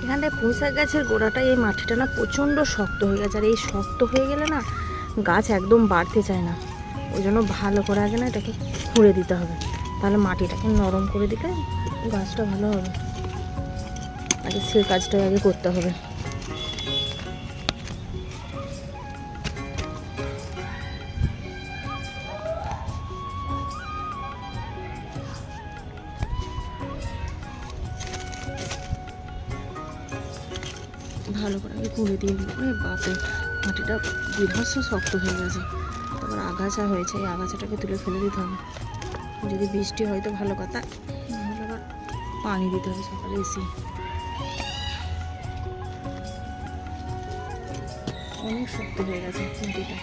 এখানটায় পুঁইশাক গাছের গোড়াটায় এই মাটিটা না প্রচণ্ড শক্ত হয়ে গেছে, আর এই শক্ত হয়ে গেলে না গাছ একদম বাড়তে চায় না। ওই জন্য ভালো করে আগে না এটাকে খুঁড়ে দিতে হবে, তাহলে মাটিটাকে নরম করে দিলে গাছটা ভালো হবে। আগে সেই কাজটাই আগে করতে হবে। ভালো করে আগে খুঁড়ে দিয়ে দিই। বাপরে, মাটিটা বিধ্বস্ত শক্ত হয়ে গেছে। তারপর আগাছা হয়েছে, এই আগাছাটাকে তুলে ফেলে দিতে হবে। যদি বৃষ্টি হয় তো ভালো কথা, নাহলে আবার পানি দিতে হবে সকালে এসে। অনেক শক্ত হয়ে গেছে মাটিটা।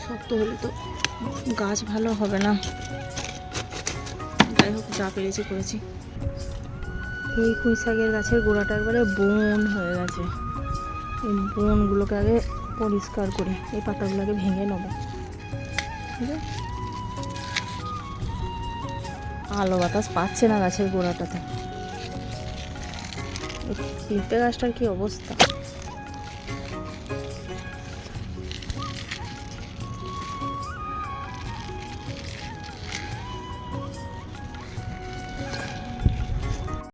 শক্ত হলে তো গাছ ভালো হবে না। যাই হোক, যা পেরেছি করেছি। এই পুঁইশাকের গাছের গোড়াটা একবারে বন হয়ে গেছে। এই বনগুলোকে আগে পরিষ্কার করি, এই পাতাগুলোকে ভেঙে নেবো। ঠিক আছে, আলো বাতাস পাচ্ছে না গাছের গোড়াটাতে। পেঁপে গাছটার কি অবস্থা!